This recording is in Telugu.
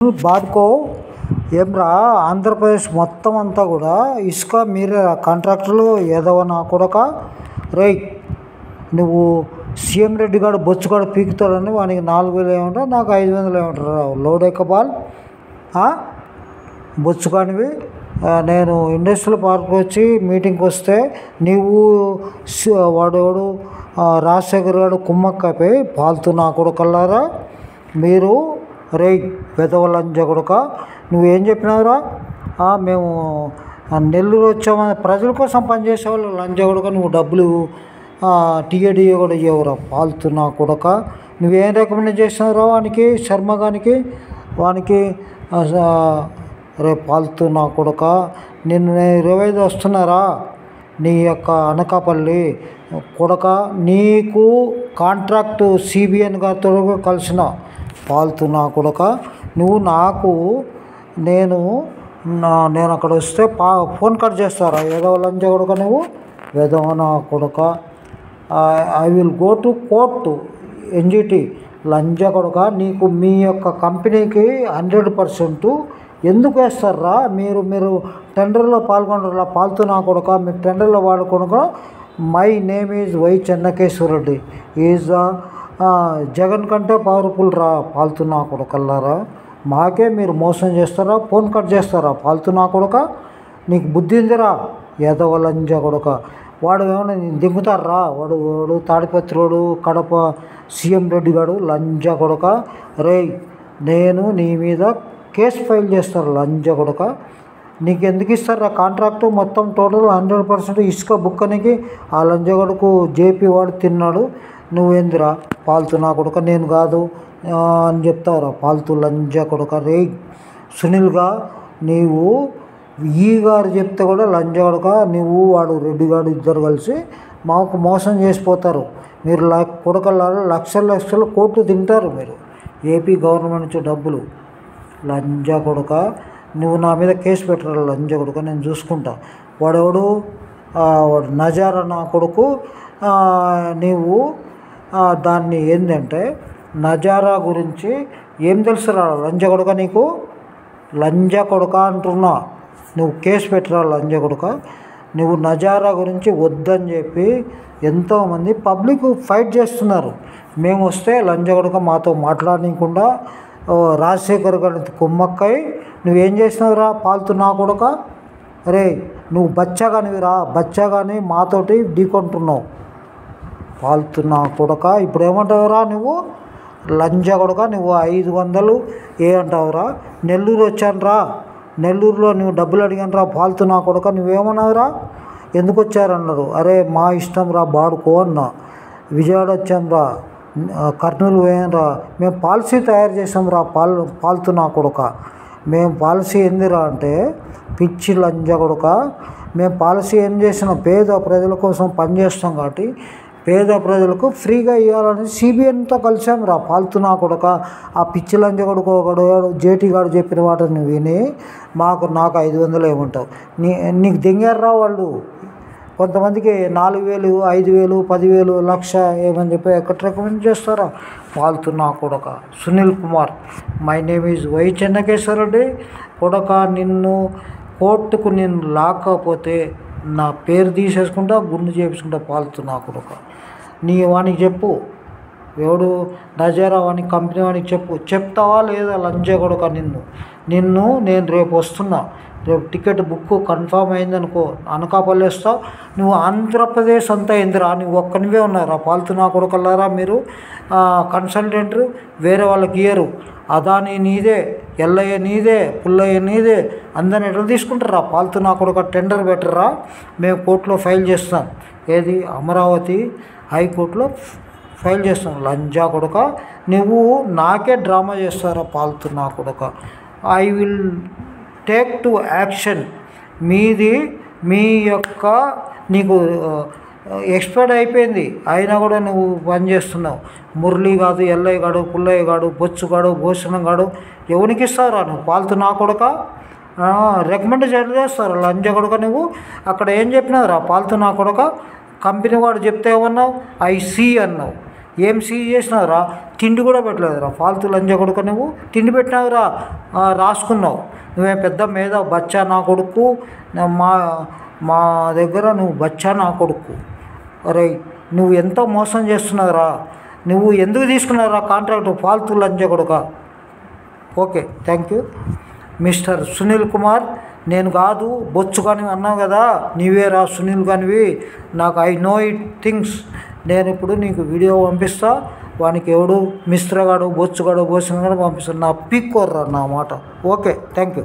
బాడ్కో ఏమ్రా ఆంధ్రప్రదేశ్ మొత్తం అంతా కూడా ఇసుక మీరే కాంట్రాక్టర్లు ఎదవ నా కొడక రేయ్ నువ్వు సీఎం రెడ్డి గారు బొచ్చుగాడు పీకుతాడని వానికి 4000 ఏమంటారు, నాకు 500 ఏమంటారు. లోడ్ ఎక్కబాల్ బొచ్చుగానివి. నేను ఇండస్ట్రియల్ పార్క్ వచ్చి మీటింగ్కి వస్తే నీవు వాడేవాడు రాజశేఖర్ గారు కుమ్మక్కపై పాలుతూ నా కొడుకల్లారా మీరు. రేయ్ పెదవలంజ కొడుక నువ్వేం చెప్పినావురా? మేము నెల్లూరు వచ్చామని ప్రజల కోసం పనిచేసేవాళ్ళు లంజ కొడుక నువ్వు డబ్బులు టీఏడిఏ కూడా ఇవ్వరా పాలుతూ నా కొడుక. నువ్వేం రికమెండ్ చేసినావురా వానికి శర్మ గానికి వానికి? రేపు పాలుతూ నా కొడుక నిన్ను 25 వస్తున్నారా నీ యొక్క అనకాపల్లి కొడక. నీకు కాంట్రాక్టు సిబిఎన్ గారితో కలిసిన పాలుతూ నా కొడక. నువ్వు నాకు నేను అక్కడ వస్తే ఫోన్ కట్ చేస్తారా ఏదో లంజ కొడక నువ్వు ఏదో నా కొడక. I will go to court NGT లంజ కొడక. నీకు మీ యొక్క కంపెనీకి 100% ఎందుకు వేస్తారా? మీరు టెండర్లో పాల్గొనరా పాలుతూ నా కొడక. మీరు టెండర్లో వాడుకొనక. My name is Y Chennakeswara Reddy is Jagan కంటే పవర్ఫుల్ రా పాలుతూ నా కొడకల్లారా. మాకే మీరు మోసం చేస్తారా, ఫోన్ కట్ చేస్తారా పాలుతూ నా కొడక. నీకు బుద్ధి ఉందిరా ఎదవ లంజ కొడక. వాడు ఏమైనా దిగుతారా? వాడు తాడిపత్రుడు కడప సీఎం రెడ్డి గారు లంజ కొడక. రేయ్ నేను నీ మీద కేసు ఫైల్ చేస్తారు లంజ కొడక. నీకు ఎందుకు ఇస్తారా కాంట్రాక్టు? మొత్తం టోటల్ 100% ఇసుక బుక్కనికి ఆ లంజ కొడుకు జేపీ వాడు తిన్నాడు. నువ్వేందిరా పాలుతూ నా కొడుక నేను కాదు అని చెప్తావురా పాలుతూ లంజ కొడుక. రే సునీల్గా నీవు ఈ గారు చెప్తే కూడా లంజ కొడుక. నువ్వు వాడు రెడ్డి గారు ఇద్దరు కలిసి మాకు మోసం చేసిపోతారు. మీరు కొడుకల్లారా లక్షల కోట్లు తింటారు మీరు ఏపీ గవర్నమెంట్ నుంచి డబ్బులు లంజ కొడుక. నువ్వు నా మీద కేసు పెట్టరా లంజ కొడుక, నేను చూసుకుంటా. వాడు నజారా నా కొడుకు. నీవు దాన్ని ఏంటంటే నజారా గురించి ఏం తెలుసురా లంజ కొడుక నీకు? లంజ కొడుక అంటున్నా. నువ్వు కేసు పెట్టరా లంజ కొడుక. నువ్వు నజారా గురించి వద్దని చెప్పి ఎంతోమంది పబ్లిక్ ఫైట్ చేస్తున్నారు. మేము వస్తే లంజ కొడుక మాతో మాట్లాడనీయకుండా రాజశేఖర్ గారి కుమ్మక్కై నువ్వేం చేసినావురా పాలుతూ నా కొడుక. రే నువ్వు బచ్చాగానివిరా బచ్చాగాని మాతోటి ఢీకొంటున్నావు పాలుతూ నా కొడుక. ఇప్పుడు ఏమంటావురా నువ్వు లంజ కొడుక? నువ్వు 500 అంటావురా? నెల్లూరు వచ్చానురా, నెల్లూరులో నువ్వు డబ్బులు అడిగానురా పాలుతూ నా కొడుక. నువ్వేమన్నావురా? ఎందుకు వచ్చారన్నారు? అరే మా ఇష్టం రా బాడుకో అన్నా. విజయవాడ వచ్చాంరా, కర్నూలు పోయానురా. మేము పాలసీ తయారు చేసాంరా పాలుతూ నా కొడుక. మేము పాలసీ ఏందిరా అంటే పిచ్చి లంజ కొడుక. మేము పాలసీ ఏం చేసినా పేద ప్రజల కోసం పనిచేస్తాం కాబట్టి పేద ప్రజలకు ఫ్రీగా ఇవ్వాలని సిబిఎన్తో కలిసాంరా పాలుతూ నా కొడుక. ఆ పిచ్చి లంజ కొడుకు ఒకడు జేటీ గారు చెప్పిన వాటిని విని నాకు 500 ఏమంటావు? నీకు దింగారా వాళ్ళు. కొంతమందికి 4000, 5000, 10,000, 1,00,000 ఏమని చెప్పి ఎక్కడ రికమెండ్ చేస్తారా పాలుతూ నా కొడక. Sunil Kumar my name is Y Chennakeswara Reddy కొడక. నిన్ను కోర్టుకు నేను లాక్కపోతే నా పేరు తీసేసుకుంటా, గుండు చేపించుకుంటా పాలుతూ నా కొడక. వానికి చెప్పు ఎవడు నజారా వానికి కంపెనీ వానికి చెప్తావా లేదా లంజ కొడక? నిన్ను నేను రేపు వస్తున్నా. రేపు టికెట్ బుక్ కన్ఫామ్ అయిందనుకో అనకాపల్లి వస్తావు. నువ్వు ఆంధ్రప్రదేశ్ అంతా ఏందిరా? నువ్వు ఒక్కనివే ఉన్నారా పాలుతూ నా కొడుకల్లారా? మీరు కన్సల్టెంట్ వేరే వాళ్ళకి ఇయ్యరు. అదాని నీదే, ఎల్లయ్య నీదే, పుల్లయ్య నీదే, అందరిని ఎట్లా తీసుకుంటారా పాలుతూ నా కొడుక? టెండర్ పెట్టరా? మేము కోర్టులో ఫైల్ చేస్తాం. ఏది అమరావతి హైకోర్టులో ఫైల్ చేస్తాం లంజా కొడుక. నువ్వు నాకే డ్రామా చేస్తారా పాలుతూ నా కొడుక. I will take to action. మీ యొక్క నీకు ఎక్స్పైర్డ్ అయిపోయింది అయినా కూడా నువ్వు పని చేస్తున్నావు. మురళీ కాదు, ఎల్లయ్య గాడు, పుల్లయ్య గాడు, బొచ్చుగాడు, భూషణం గాడు ఎవరికి ఇస్తావురా నువ్వు పాలుతూ నా కొడుక? రికమెండ్ చేస్తారు లంజ కొడుక. నువ్వు అక్కడ ఏం చెప్పినావురా పాలుతూ నా కొడుక? కంపెనీ వాడు చెప్తే ఏమన్నావు? ఐ సీ అన్నావు. ఏం సీ చేసినావురా? తిండి కూడా పెట్టలేదురా, ఫాల్తు లంజ కొడుకు నువ్వు. తిండి పెట్టినావురా, రాసుకున్నావు. నువ్వే పెద్ద మీద బచ్చా నా కొడుకు, మా మా దగ్గర నువ్వు బచ్చా నా కొడుకు. అరే నువ్వు ఎంత మోసం చేస్తున్నావురా? నువ్వు ఎందుకు తీసుకున్నావురా కాంట్రాక్ట్, ఫాల్తు లంజ కొడుక? Okay, thank you. Mister Sunil Kumar, నేను కాదు బొచ్చు కానీ అన్నావు కదా, నీవేరా సునీల్ కానివి. నాకు ఐ నో ఇట్ థింగ్స్. నేను ఇప్పుడు నీకు వీడియో పంపిస్తా. వానికి ఎవడు మిస్త్రగాడు బొచ్చుగాడు బోసిన కూడా పంపిస్తాను. నా పీక్కోర్రా నా మాట. Okay, thank you.